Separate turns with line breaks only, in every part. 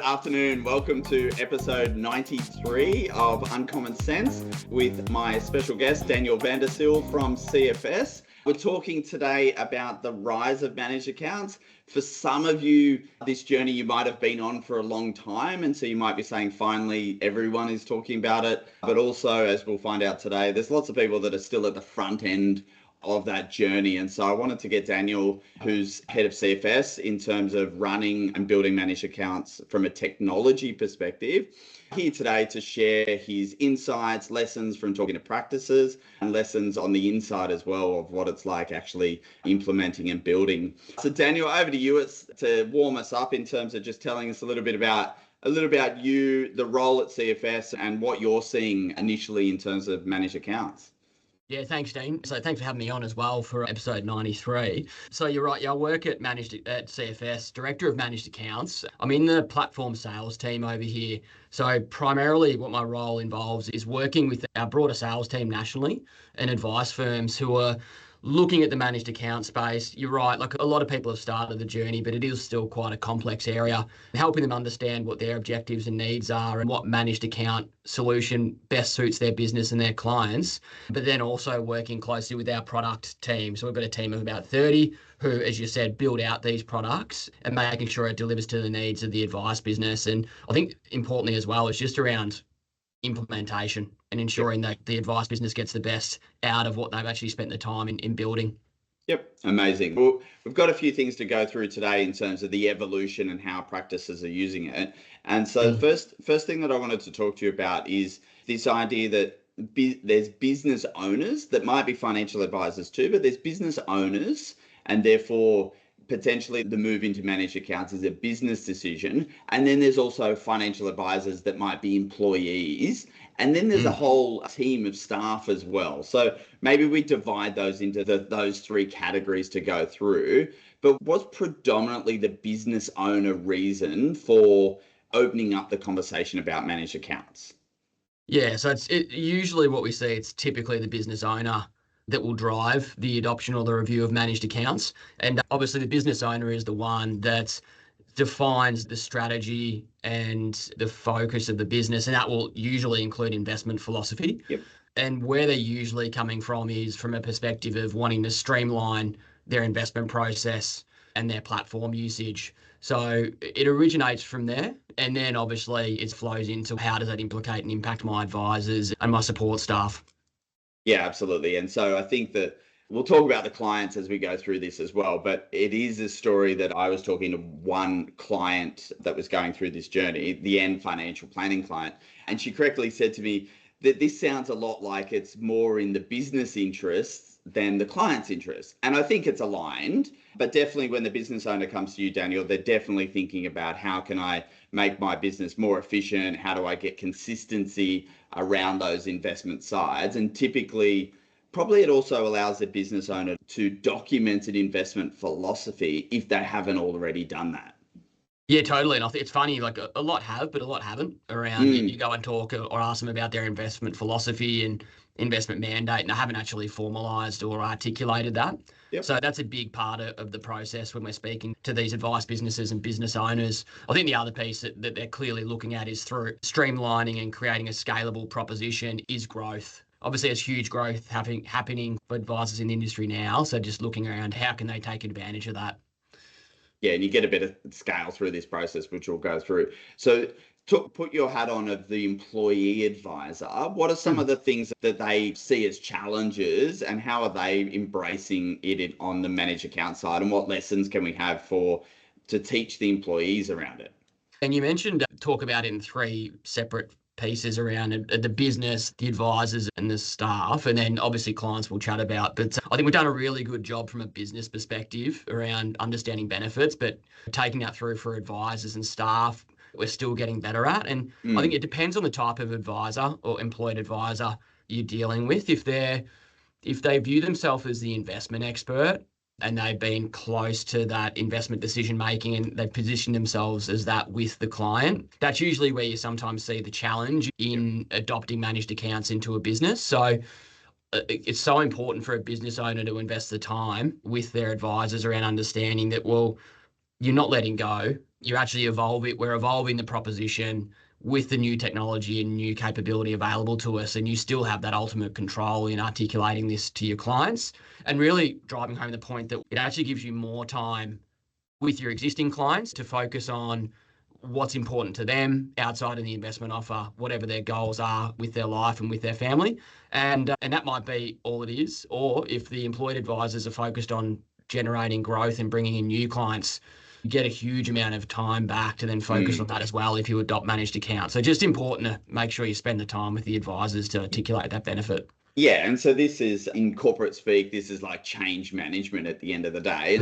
afternoon. Welcome to episode 93 of UncommonCents with my special guest, Daniel Vanderzeil from CFS. We're talking today about the rise of managed accounts. For some of you, this journey you might have been on for a long time, and so you might be saying, finally, everyone is talking about it. But also, as we'll find out today, there's lots of people that are still at the front end of that journey. And so I wanted to get Daniel, who's head of CFS in terms of running and building managed accounts from a technology perspective, here today to share his insights, lessons from talking to practices, and lessons on the inside as well of what it's like actually implementing and building. So Daniel, over to you to warm us up in terms of just telling us a little bit about you, the role at CFS, and what you're seeing initially in terms of managed accounts.
Yeah, thanks, Dean. So thanks for having me on as well for episode 93. So you're right. Yeah, I work at CFS, Director of Managed Accounts. I'm in the platform sales team over here. So primarily what my role involves is working with our broader sales team nationally and advice firms who are looking at the managed account space. You're right, like a lot of people have started the journey, but it is still quite a complex area. Helping them understand what their objectives and needs are and what managed account solution best suits their business and their clients, but then also working closely with our product team. So we've got a team of about 30 who, as you said, build out these products and making sure it delivers to the needs of the advice business. And I think importantly as well, it's just around implementation and ensuring that the advice business gets the best out of what they've actually spent the time in building.
Yep, amazing. Well, we've got a few things to go through today in terms of the evolution and how practices are using it. And so the first thing that I wanted to talk to you about is this idea that there's business owners that might be financial advisors too, but there's business owners, and therefore potentially the move into managed accounts is a business decision. And then there's also financial advisors that might be employees. And then there's a whole team of staff as well. So maybe we divide those into those three categories to go through. But what's predominantly the business owner reason for opening up the conversation about managed accounts?
Yeah, so it's usually what we see, it's typically the business owner that will drive the adoption or the review of managed accounts. And obviously the business owner is the one that defines the strategy and the focus of the business, and that will usually include investment philosophy.
Yep.
And where they're usually coming from is from a perspective of wanting to streamline their investment process and their platform usage. So it originates from there, and then obviously it flows into how does that implicate and impact my advisors and my support staff.
Yeah, absolutely. And so I think that we'll talk about the clients as we go through this as well, but it is a story that I was talking to one client that was going through this journey, the end financial planning client, and she correctly said to me that this sounds a lot like it's more in the business interests than the client's interest. And I think it's aligned, but definitely when the business owner comes to you, Daniel, they're definitely thinking about how can I make my business more efficient? How do I get consistency around those investment sides? And typically, probably it also allows the business owner to document an investment philosophy if they haven't already done that.
Yeah, totally. And I think it's funny, like a lot have, but a lot haven't around. You go and talk or ask them about their investment philosophy and investment mandate, and they haven't actually formalized or articulated that.
Yep.
So that's a big part of the process when we're speaking to these advice businesses and business owners. I think the other piece that they're clearly looking at is through streamlining and creating a scalable proposition is growth. Obviously, there's huge growth happening for advisors in the industry now. So just looking around, how can they take advantage of that?
Yeah, and you get a bit of scale through this process, which we'll go through. So put your hat on of the employee advisor. What are some of the things that they see as challenges, and how are they embracing it on the managed account side? And what lessons can we have to teach the employees around it?
And you mentioned talk about it in three separate pieces around the business, the advisors and the staff, and then obviously clients will chat about. But I think we've done a really good job from a business perspective around understanding benefits, but taking that through for advisors and staff, we're still getting better at. And I think it depends on the type of advisor or employed advisor you're dealing with. If they view themselves as the investment expert and they've been close to that investment decision making and they've positioned themselves as that with the client, that's usually where you sometimes see the challenge in adopting managed accounts into a business. So it's so important for a business owner to invest the time with their advisors around understanding that, well, you're not letting go You actually evolve it. We're evolving the proposition with the new technology and new capability available to us, and you still have that ultimate control in articulating this to your clients and really driving home the point that it actually gives you more time with your existing clients to focus on what's important to them outside of the investment offer, whatever their goals are with their life and with their family. And that might be all it is. Or if the employed advisors are focused on generating growth and bringing in new clients, you get a huge amount of time back to then focus on that as well if you adopt managed accounts. So just important to make sure you spend the time with the advisors to articulate that benefit.
Yeah, and so this is in corporate speak, this is like change management at the end of the day.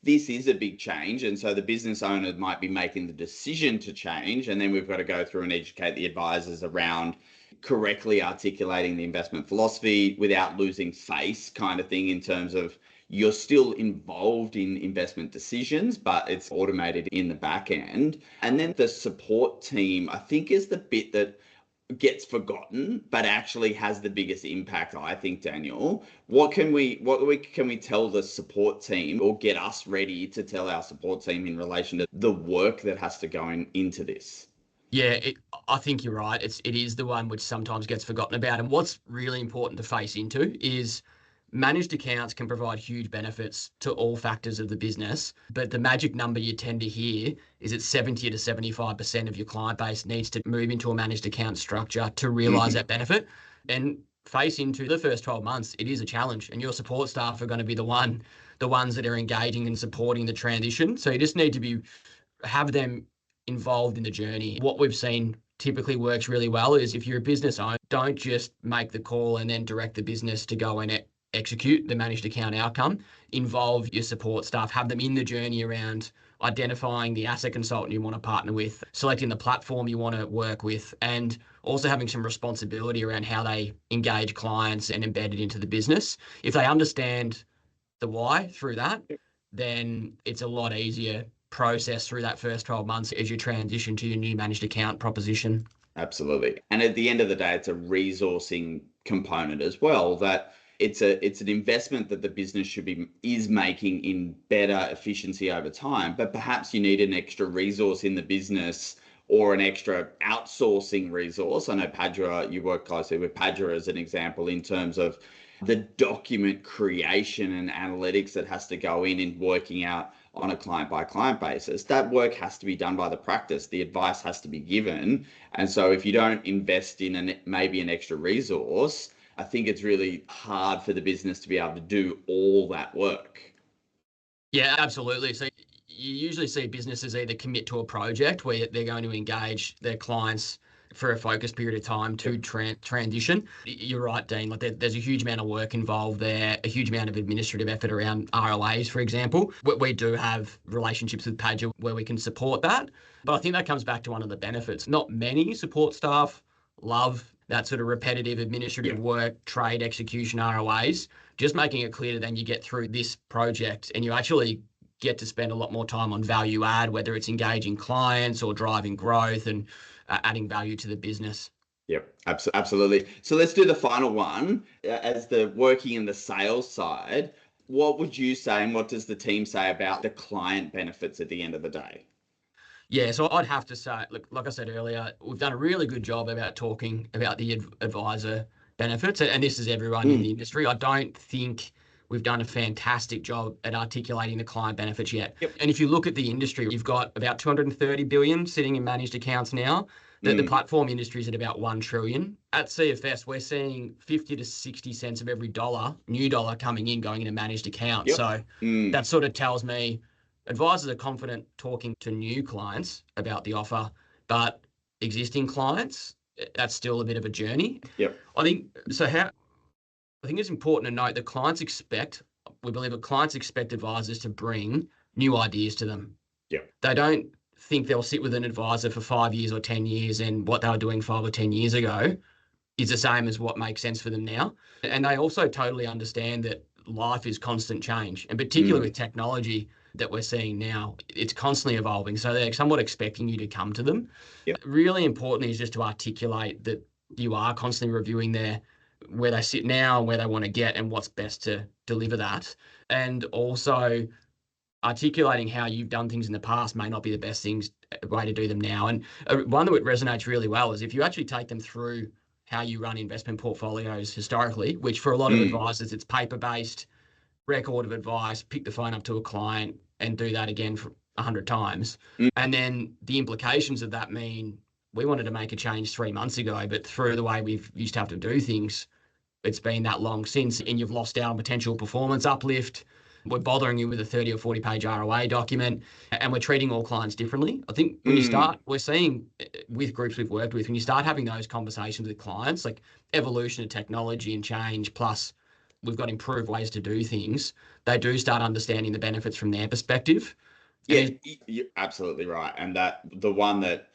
This is a big change. And so the business owner might be making the decision to change. And then we've got to go through and educate the advisors around correctly articulating the investment philosophy without losing face, kind of thing, in terms of you're still involved in investment decisions, but it's automated in the back end. And then the support team, I think, is the bit that gets forgotten, but actually has the biggest impact, I think, Daniel. What can we tell the support team, or get us ready to tell our support team in relation to the work that has to go into this?
Yeah, I think you're right. It is the one which sometimes gets forgotten about. And what's really important to face into is managed accounts can provide huge benefits to all factors of the business. But the magic number you tend to hear is that 70 to 75% of your client base needs to move into a managed account structure to realize that benefit. And face into the first 12 months, it is a challenge. And your support staff are going to be the ones that are engaging and supporting the transition. So you just need to have them involved in the journey. What we've seen typically works really well is if you're a business owner, don't just make the call and then direct the business to go and execute the managed account outcome. Involve your support staff, have them in the journey around identifying the asset consultant you want to partner with, selecting the platform you want to work with, and also having some responsibility around how they engage clients and embed it into the business. If they understand the why through that, then it's a lot easier process through that first 12 months as you transition to your new managed account proposition.
Absolutely. And at the end of the day, it's a resourcing component as well, that it's an investment that the business is making in better efficiency over time, but perhaps you need an extra resource in the business or an extra outsourcing resource. I know Padua, you work closely with Padua as an example in terms of the document creation and analytics that has to go in working out on a client by client basis. That work has to be done by the practice. The advice has to be given. And so if you don't invest in maybe an extra resource, I think it's really hard for the business to be able to do all that work.
Yeah, absolutely. So you usually see businesses either commit to a project where they're going to engage their clients for a focused period of time to transition. You're right, Dean. Like there's a huge amount of work involved there, a huge amount of administrative effort around ROAs, for example. We do have relationships with Padua where we can support that. But I think that comes back to one of the benefits. Not many support staff love that sort of repetitive administrative work, trade execution, ROAs. Just making it clear to them you get through this project and you actually get to spend a lot more time on value add, whether it's engaging clients or driving growth and adding value to the business.
Yep, absolutely. So let's do the final one. As the working in the sales side, what would you say and what does the team say about the client benefits at the end of the day?
Yeah, so I'd have to say, look, like I said earlier, we've done a really good job about talking about the advisor benefits, and this is everyone in the industry. I don't think we've done a fantastic job at articulating the client benefits yet. And if you look at the industry, you've got about 230 billion sitting in managed accounts now. The platform industry is at about 1 trillion. At CFS, we're seeing 50 to 60 cents of every new dollar coming in going into managed accounts. So that sort of tells me advisors are confident talking to new clients about the offer, but existing clients, that's still a bit of a journey. I think it's important to note that we believe that clients expect advisors to bring new ideas to them. They don't think they'll sit with an advisor for 5 years or 10 years and what they were doing 5 or 10 years ago is the same as what makes sense for them now. And they also totally understand that life is constant change, and particularly with technology that we're seeing now, it's constantly evolving. So they're somewhat expecting you to come to them. Really important is just to articulate that you are constantly reviewing where they sit now and where they want to get and what's best to deliver that. And also articulating how you've done things in the past may not be the best way to do them now. And one that resonates really well is if you actually take them through how you run investment portfolios historically, which for a lot of advisors, it's paper-based, record of advice, pick the phone up to a client and do that again for 100 times. And then the implications of that mean we wanted to make a change 3 months ago, but through the way we've used to have to do things, it's been that long since, and you've lost out on potential performance uplift. We're bothering you with a 30 or 40 page ROA document, and we're treating all clients differently. I think when you start, we're seeing with groups we've worked with, when you start having those conversations with clients, like evolution of technology and change, plus we've got improved ways to do things, they do start understanding the benefits from their perspective.
Yeah, you're absolutely right. And that the one that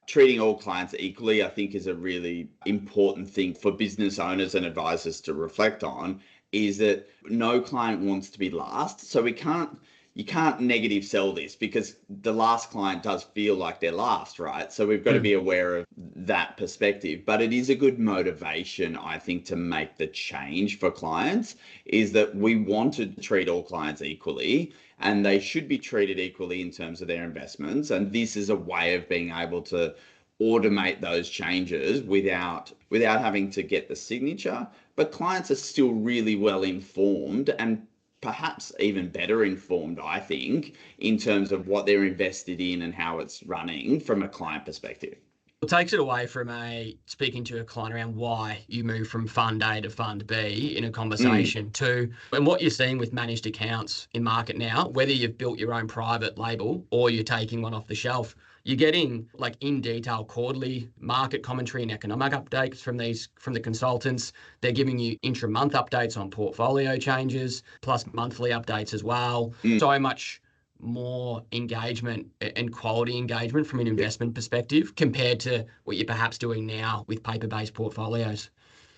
treating all clients equally, I think, is a really important thing for business owners and advisors to reflect on, is that no client wants to be last. So you can't negative sell this, because the last client does feel like they're last, right? So we've got to be aware of that perspective. But it is a good motivation, I think, to make the change for clients, is that we want to treat all clients equally, and they should be treated equally in terms of their investments. And this is a way of being able to automate those changes without having to get the signature. But clients are still really well informed, and perhaps even better informed, I think, in terms of what they're invested in and how it's running from a client perspective.
It takes it away from speaking to a client around why you move from fund A to fund B in a conversation to, and what you're seeing with managed accounts in market now, whether you've built your own private label or you're taking one off the shelf, you're getting like in detail quarterly market commentary and economic updates from the consultants. They're giving you intra-month updates on portfolio changes, plus monthly updates as well. So much more engagement and quality engagement from an investment perspective compared to what you're perhaps doing now with paper-based portfolios.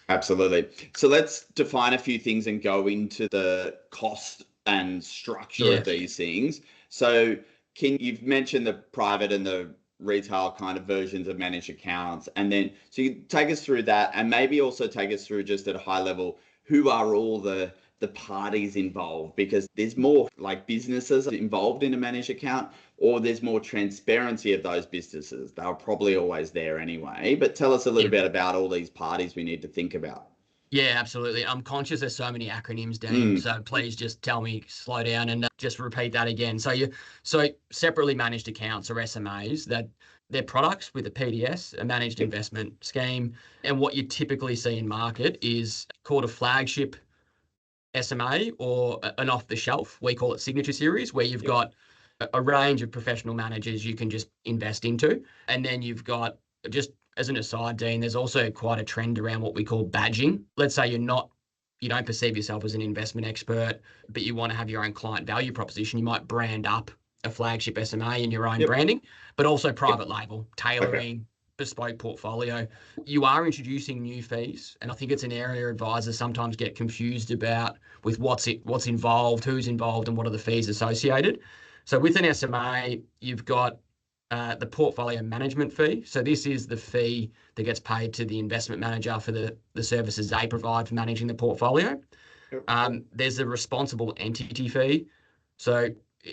Absolutely. So let's define a few things and go into the cost and structure of these things. So you've mentioned the private and the retail kind of versions of managed accounts, and then so you take us through that, and maybe also take us through just at a high level, who are all the parties involved, because there's more like businesses involved in a managed account, or there's more transparency of those businesses. They're probably always there anyway, but tell us a little bit about all these parties we need to think about.
Yeah, absolutely. I'm conscious there's so many acronyms, Dean. So please just tell me, slow down and just repeat that again. So separately managed accounts, or SMAs, that they're products with a PDS, a managed investment scheme. And what you typically see in market is called a flagship SMA or an off-the-shelf. We call it signature series, where you've got a range of professional managers you can just invest into. And then you've got, just as an aside, Dean, there's also quite a trend around what we call badging. Let's say you don't perceive yourself as an investment expert, but you want to have your own client value proposition. You might brand up a flagship SMA in your own branding, but also private label, tailoring, bespoke portfolio. You are introducing new fees, and I think it's an area advisors sometimes get confused about with what's involved, who's involved, and what are the fees associated. So with an SMA, you've got the portfolio management fee. So this is the fee that gets paid to the investment manager for the services they provide for managing the portfolio. There's a responsible entity fee. So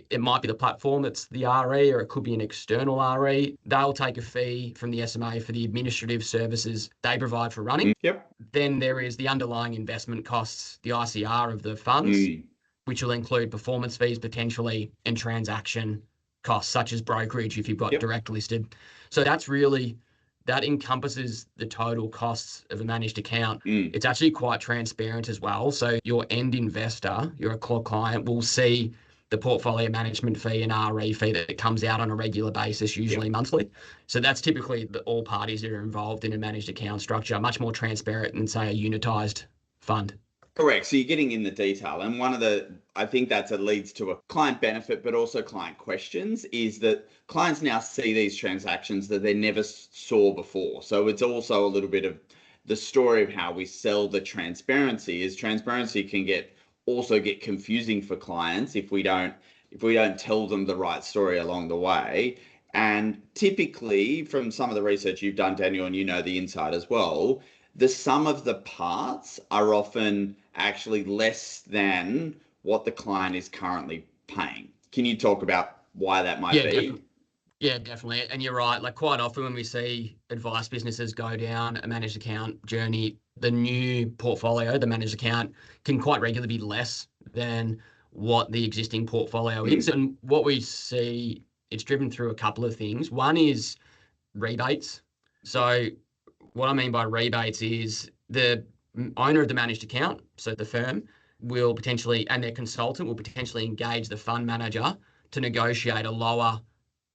it might be the platform, it's the RE, or it could be an external RE. They'll take a fee from the SMA for the administrative services they provide for running. Then there is the underlying investment costs, the ICR of the funds, which will include performance fees potentially, and transaction costs such as brokerage if you've got direct listed. So that encompasses the total costs of a managed account. It's actually quite transparent as well. So your end investor, your core client, will see the portfolio management fee and RE fee that comes out on a regular basis, usually monthly. So that's typically all parties that are involved in a managed account structure, much more transparent than, say, a unitized fund.
Correct. So you're getting in the detail. And I think that leads to a client benefit, but also client questions, is that clients now see these transactions that they never saw before. So it's also a little bit of the story of how we sell the transparency. Is transparency can get confusing for clients if we don't tell them the right story along the way. And typically, from some of the research you've done, Daniel, and you know the inside as well, the sum of the parts are often actually less than what the client is currently paying. Can you talk about why that might
Yeah,
be?
Yeah, definitely. And you're right. Like quite often when we see advice businesses go down a managed account journey, the new portfolio, the managed account, can quite regularly be less than what the existing portfolio is.
Mm.
And what we see, it's driven through a couple of things. One is rebates. So what I mean by rebates is the owner of the managed account, so the firm, will potentially, and their consultant will potentially engage the fund manager to negotiate a lower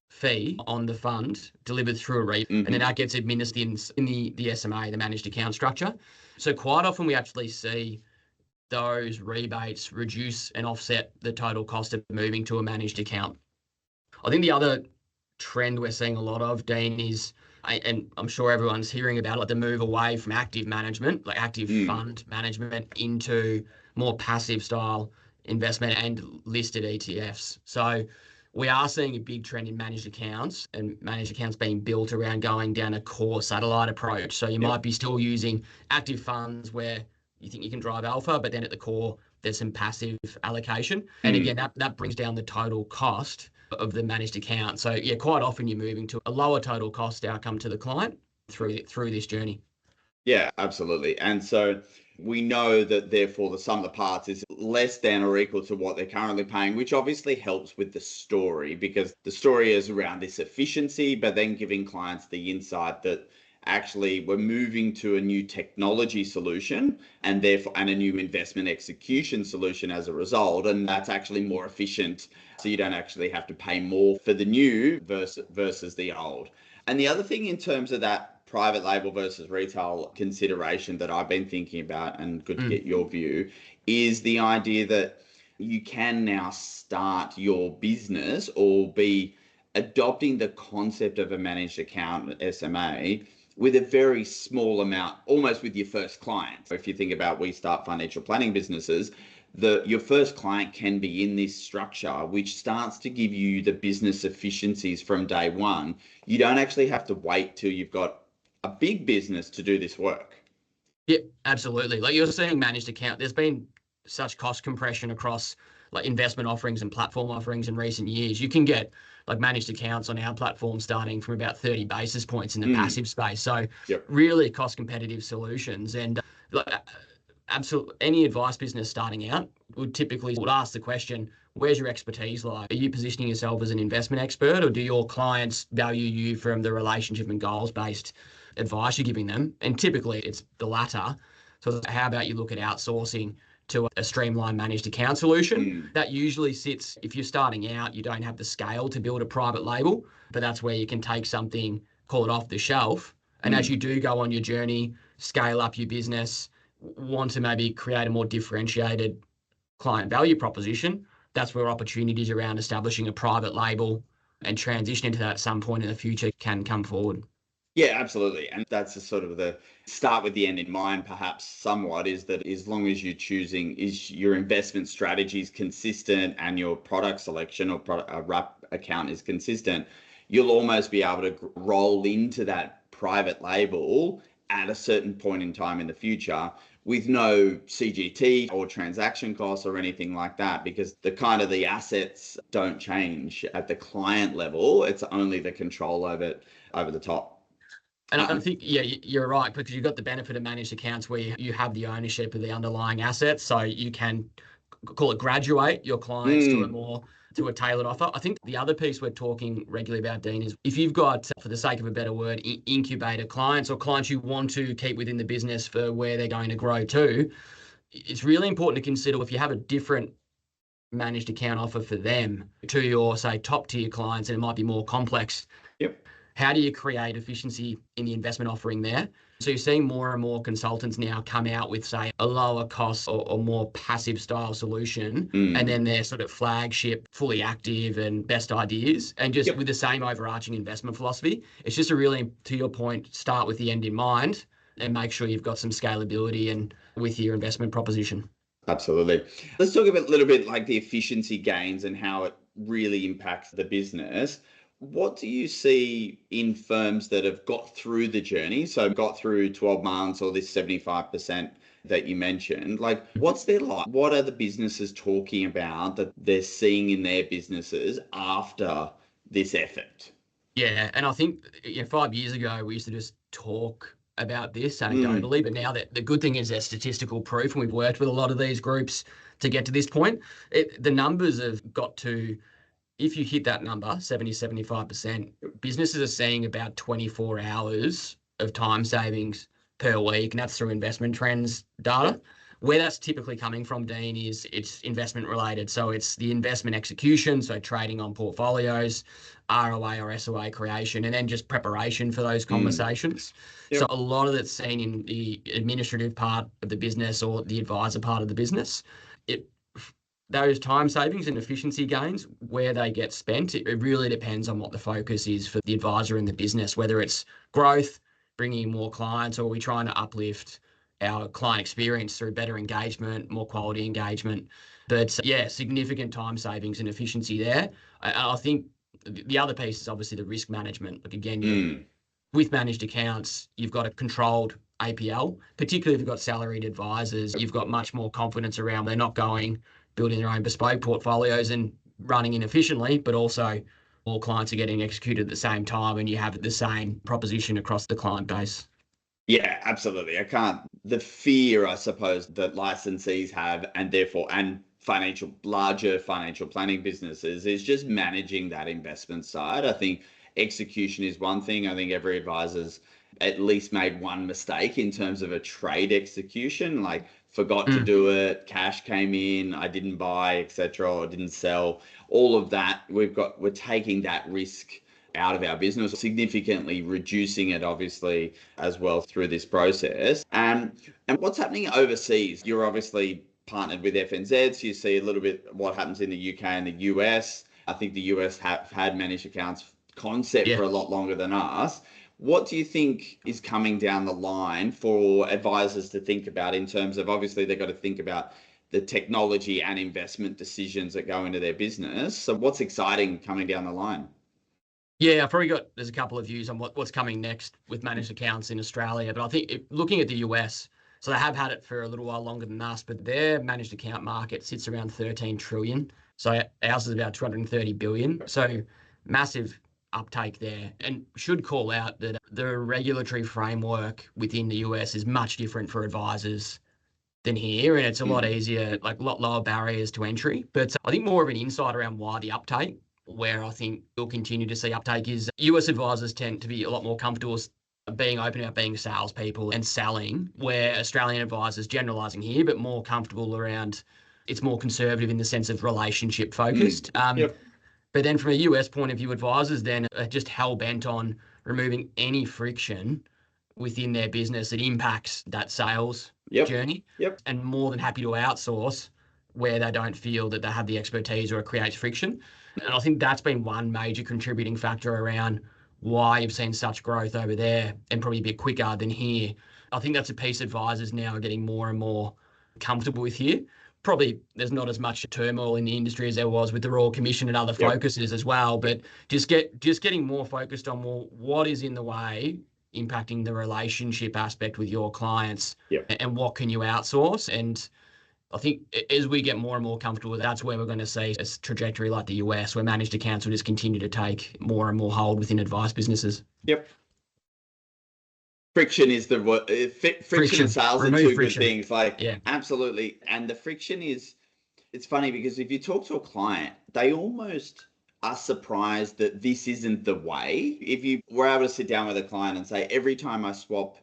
fee on the fund delivered through a REIT, and then
Mm-hmm.
that gets administered in the SMA, the managed account structure. So quite often we actually see those rebates reduce and offset the total cost of moving to a managed account. I think the other trend we're seeing a lot of, Dean, is, and I'm sure everyone's hearing about it, like the move away from active management, like active
Mm.
fund management, into more passive style investment and listed ETFs. So we are seeing a big trend in managed accounts, and managed accounts being built around going down a core satellite approach. So you
Yep.
might be still using active funds where you think you can drive alpha, but then at the core, there's some passive allocation. And
Mm.
again, that brings down the total cost of the managed account. So yeah, quite often you're moving to a lower total cost outcome to the client through this journey.
Yeah, absolutely. And so we know that therefore the sum of the parts is less than or equal to what they're currently paying, which obviously helps with the story, because the story is around this efficiency, but then giving clients the insight that actually we're moving to a new technology solution and therefore and a new investment execution solution as a result. And that's actually more efficient. So you don't actually have to pay more for the new versus the old. And the other thing in terms of that private label versus retail consideration that I've been thinking about, and good to
Mm.
get your view, is the idea that you can now start your business or be adopting the concept of a managed account, SMA, with a very small amount, almost with your first client. If you think about, we start financial planning businesses, your first client can be in this structure, which starts to give you the business efficiencies from day one. You don't actually have to wait till you've got a big business to do this work.
Yeah, absolutely. Like you're seeing managed account, there's been such cost compression across like investment offerings and platform offerings in recent years. You can get like managed accounts on our platform starting from about 30 basis points in the
Mm.
passive space. So
Yep.
really cost competitive solutions. And like absolutely any advice business starting out would ask the question, where's your expertise like? Are you positioning yourself as an investment expert, or do your clients value you from the relationship and goals based advice you're giving them? And typically it's the latter. So how about you look at outsourcing to a streamlined managed account solution?
Mm.
That usually sits, if you're starting out, you don't have the scale to build a private label, but that's where you can take something, call it off the shelf. And as
Mm.
you do go on your journey, scale up your business, want to maybe create a more differentiated client value proposition, that's where opportunities around establishing a private label and transitioning to that at some point in the future can come forward.
Yeah, absolutely. And that's the sort of the start with the end in mind, perhaps somewhat, is that as long as you're choosing, is your investment strategies consistent and your product selection or product wrap account is consistent, you'll almost be able to roll into that private label at a certain point in time in the future with no CGT or transaction costs or anything like that, because the kind of the assets don't change at the client level. It's only the control over the top.
And I
Um,
think, yeah, you're right, because you've got the benefit of managed accounts where you have the ownership of the underlying assets. So you can call it graduate your clients to a
mm,
more to a tailored offer. I think the other piece we're talking regularly about, Dean, is if you've got, for the sake of a better word, incubator clients or clients you want to keep within the business for where they're going to grow to, it's really important to consider if you have a different managed account offer for them to your, say, top tier clients, and it might be more complex.
yep.
How do you create efficiency in the investment offering there? So you're seeing more and more consultants now come out with, say, a lower cost or more passive style solution, and
Mm,
then their sort of flagship, fully active and best ideas, and just
yep.
with the same overarching investment philosophy. It's just a really, to your point, start with the end in mind and make sure you've got some scalability and with your investment proposition.
Absolutely. Let's talk about a little bit like the efficiency gains and how it really impacts the business. What do you see in firms that have got through the journey? So got through 12 months or this 75% that you mentioned, like what's their like? What are the businesses talking about that they're seeing in their businesses after this effort?
Yeah, and I think 5 years ago we used to just talk about this
Mm,
anecdotally, but now that the good thing is there's statistical proof, and we've worked with a lot of these groups to get to this point. The numbers have got to, if you hit that number, 75%, businesses are seeing about 24 hours of time savings per week, and that's through investment trends data.
yep.
Where that's typically coming from, Dean, is it's investment related. So it's the investment execution, so trading on portfolios, ROA or SOA creation, and then just preparation for those
Mm,
conversations. So
yep.
a lot of it's seen in the administrative part of the business or the advisor part of the business. It Those time savings and efficiency gains, where they get spent, it really depends on what the focus is for the advisor and the business, whether it's growth, bringing in more clients, or are we trying to uplift our client experience through better engagement, more quality engagement. But yeah, significant time savings and efficiency there. I think the other piece is obviously the risk management. Like again,
Mm,
with managed accounts, you've got a controlled APL, particularly if you've got salaried advisors, you've got much more confidence around they're not going building their own bespoke portfolios and running inefficiently, but also all clients are getting executed at the same time and you have the same proposition across the client base.
yeah, absolutely. I can't. The fear, I suppose, that licensees have, and therefore, and larger financial planning businesses, is just managing that investment side. I think execution is one thing. I think every advisor's at least made one mistake in terms of a trade execution, like forgot to
Mm.
do it, cash came in, I didn't buy, etc., or didn't sell. All of that, we're taking that risk out of our business, significantly reducing it, obviously, as well through this process. And what's happening overseas? You're obviously partnered with FNZ, so you see a little bit what happens in the UK and the US. I think the US have had managed accounts concept
Yeah.
for a lot longer than us. What do you think is coming down the line for advisors to think about in terms of, obviously they've got to think about the technology and investment decisions that go into their business. So what's exciting coming down the line?
Yeah, there's a couple of views on what's coming next with managed accounts in Australia, but I think looking at the US, so they have had it for a little while longer than us, but their managed account market sits around 13 trillion. So ours is about 230 billion. So massive uptake there, and should call out that the regulatory framework within the US is much different for advisors than here, and it's a lot
Mm,
easier, like a lot lower barriers to entry. But I think more of an insight around why the uptake, where I think you'll continue to see uptake, is US advisors tend to be a lot more comfortable being open about being salespeople and selling, where Australian advisors, generalising here, but more comfortable around, it's more conservative in the sense of relationship
mm,
focused.
yep,
But then from a US point of view, advisors then are just hell bent on removing any friction within their business that impacts that sales
yep,
journey,
yep.
and more than happy to outsource where they don't feel that they have the expertise or it creates friction. And I think that's been one major contributing factor around why you've seen such growth over there and probably a bit quicker than here. I think that's a piece advisors now are getting more and more comfortable with here. Probably there's not as much turmoil in the industry as there was with the Royal Commission and other
Yep.
focuses as well, but just getting more focused on, well, what is in the way impacting the relationship aspect with your clients,
Yep.
and what can you outsource. And I think as we get more and more comfortable, that's where we're going to see a trajectory like the US, where managed accounts will just continue to take more and more hold within advice businesses.
Yep. Friction is the word. Friction and
Friction,
sales are
remove
two good
friction.
things. Like,
Yeah.
absolutely. And the friction is, it's funny because if you talk to a client, they almost are surprised that this isn't the way. If you were able to sit down with a client and say, every time I swap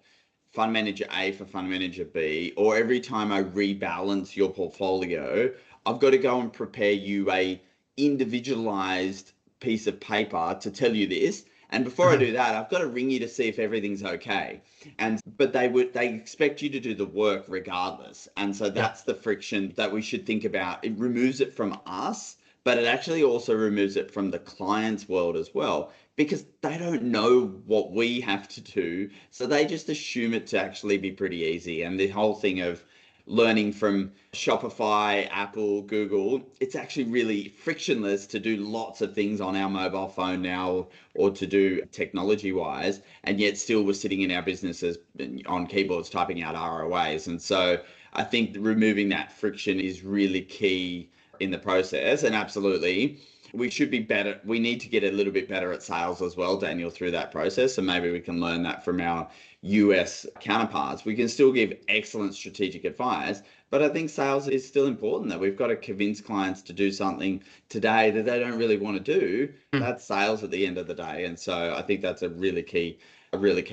fund manager A for fund manager B, or every time I rebalance your portfolio, I've got to go and prepare you a individualized piece of paper to tell you this. And before I do that, I've got to ring you to see if everything's okay. And but they expect you to do the work regardless. And so
Yep.
that's the friction that we should think about. It removes it from us, but it actually also removes it from the client's world as well, because they don't know what we have to do. So they just assume it to actually be pretty easy. And the whole thing of learning from Shopify, Apple, Google, it's actually really frictionless to do lots of things on our mobile phone now or to do technology wise. And yet still we're sitting in our businesses on keyboards typing out ROAs. And so I think removing that friction is really key in the process. And absolutely, we should be better. We need to get a little bit better at sales as well, Daniel, through that process. And maybe we can learn that from our US counterparts. We can still give excellent strategic advice, but I think sales is still important, that we've got to convince clients to do something today that they don't really want to do. That's sales at the end of the day. And so I think that's a really key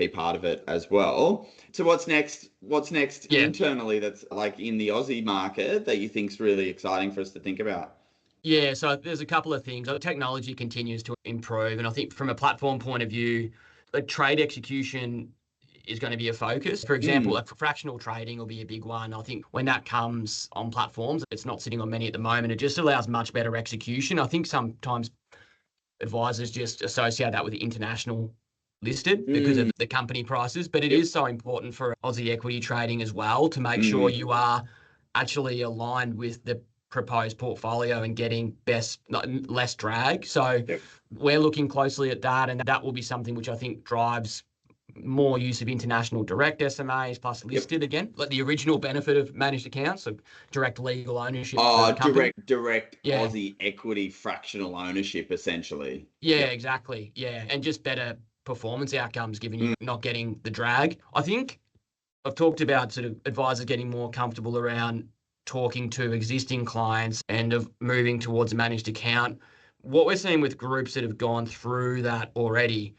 part of it as well. So what's next internally that's like in the Aussie market that you think's really exciting for us to think about?
Yeah, so there's a couple of things. Technology continues to improve, and I think from a platform point of view, the trade execution is going to be a focus. For example, like fractional trading will be a big one. I think when that comes on platforms, it's not sitting on many at the moment. It just allows much better execution. I think sometimes advisors just associate that with the international listed because of the company prices, but it is so important for Aussie equity trading as well to make sure you are actually aligned with the proposed portfolio and getting less drag. So we're looking closely at that, and that will be something which I think drives more use of international direct SMAs plus listed again, like the original benefit of managed accounts, so direct legal ownership for the company.
Direct Aussie equity fractional ownership, essentially.
Yeah, exactly. Yeah, and just better performance outcomes given you're not getting the drag. I think I've talked about sort of advisors getting more comfortable around talking to existing clients and of moving towards a managed account. What we're seeing with groups that have gone through that already,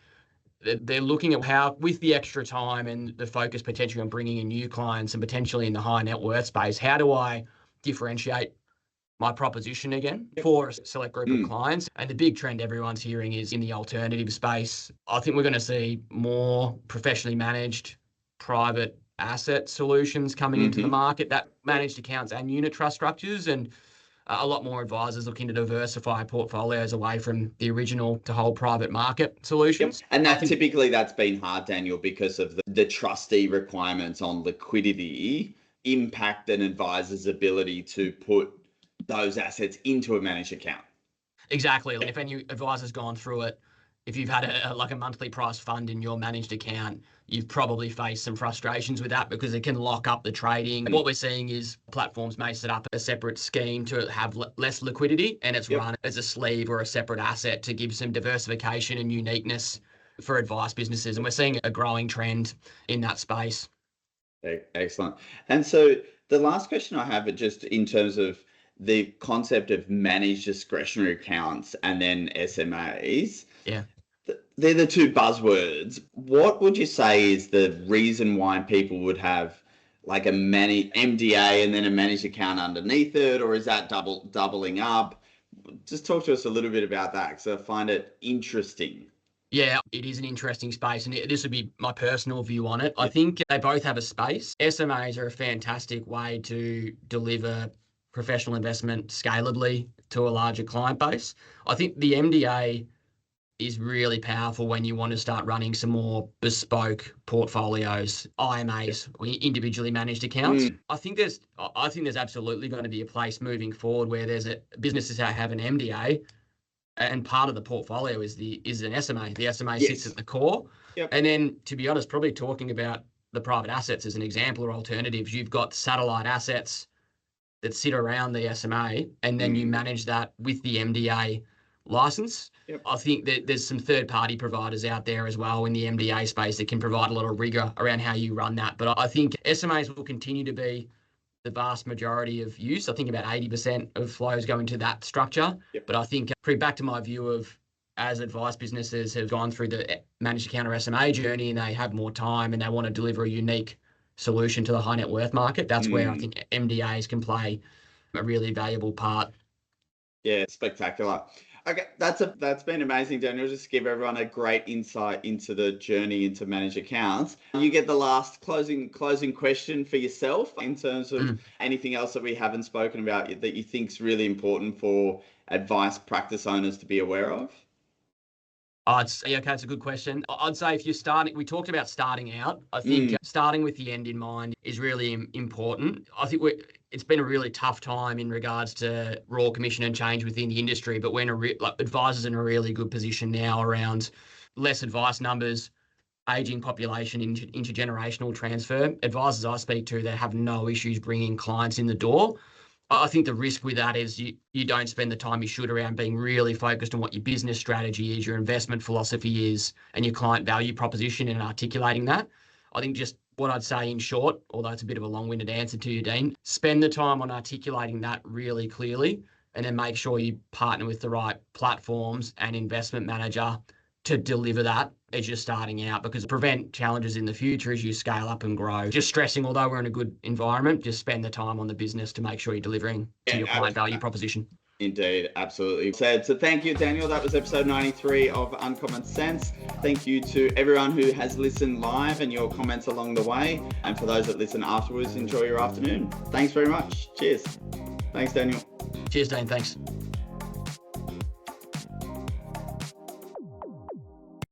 they're looking at how, with the extra time and the focus potentially on bringing in new clients and potentially in the high net worth space, how do I differentiate my proposition again for a select group of clients? And the big trend everyone's hearing is in the alternative space. I think we're going to see more professionally managed private asset solutions coming into the market, that managed accounts and unit trust structures, and a lot more advisors looking to diversify portfolios away from the original to whole private market solutions.
And typically that's been hard, Daniel, because of the trustee requirements on liquidity impact an advisor's ability to put those assets into a managed account.
Exactly. If any advisor's gone through it, if you've had a monthly price fund in your managed account, you've probably faced some frustrations with that because it can lock up the trading. What we're seeing is platforms may set up a separate scheme to have less liquidity, and it's run as a sleeve or a separate asset to give some diversification and uniqueness for advice businesses. And we're seeing a growing trend in that space.
Excellent. And so the last question I have, just in terms of the concept of managed discretionary accounts and then SMAs.
Yeah.
They're the two buzzwords. What would you say is the reason why people would have like a MDA and then a managed account underneath it, or is that doubling up? Just talk to us a little bit about that, because I find it interesting.
Yeah, it is an interesting space, and this would be my personal view on it. I think they both have a space. SMAs are a fantastic way to deliver professional investment scalably to a larger client base. I think the MDA is really powerful when you want to start running some more bespoke portfolios, IMAs, or individually managed accounts. I think there's absolutely going to be a place moving forward where there's businesses that have an MDA, and part of the portfolio is an SMA. The SMA sits at the core. And then, to be honest, probably talking about the private assets as an example or alternatives, you've got satellite assets that sit around the SMA, and then you manage that with the MDA license. I think that there's some third-party providers out there as well in the MDA space that can provide a lot of rigor around how you run that. But I think SMAs will continue to be the vast majority of use. I think about 80% of flows go into that structure. But I think, pretty back to my view of, as advice businesses have gone through the managed account or SMA journey and they have more time and they want to deliver a unique solution to the high net worth market, that's where I think MDAs can play a really valuable part.
Yeah, spectacular. Okay, that's been amazing, Daniel. Just give everyone a great insight into the journey into managed accounts. You get the last closing question for yourself in terms of anything else that we haven't spoken about that you think is really important for advice practice owners to be aware of.
Okay, it's a good question. I'd say if you're starting, we talked about starting out. I think starting with the end in mind is really important. I think it's been a really tough time in regards to Royal Commission and change within the industry, but we're advisors in a really good position now around less advice numbers, aging population, intergenerational transfer. Advisors I speak to, they have no issues bringing clients in the door. I think the risk with that is you don't spend the time you should around being really focused on what your business strategy is, your investment philosophy is, and your client value proposition and articulating that. I think just what I'd say in short, although it's a bit of a long-winded answer to you, Dean, spend the time on articulating that really clearly, and then make sure you partner with the right platforms and investment manager to deliver that as you're starting out, because prevent challenges in the future as you scale up and grow. Just stressing, although we're in a good environment, just spend the time on the business to make sure you're delivering to your client value proposition.
Indeed, absolutely. So thank you, Daniel. That was episode 93 of Uncommon Sense. Thank you to everyone who has listened live and your comments along the way. And for those that listen afterwards, enjoy your afternoon. Thanks very much. Cheers. Thanks, Daniel.
Cheers, Dean. Thanks.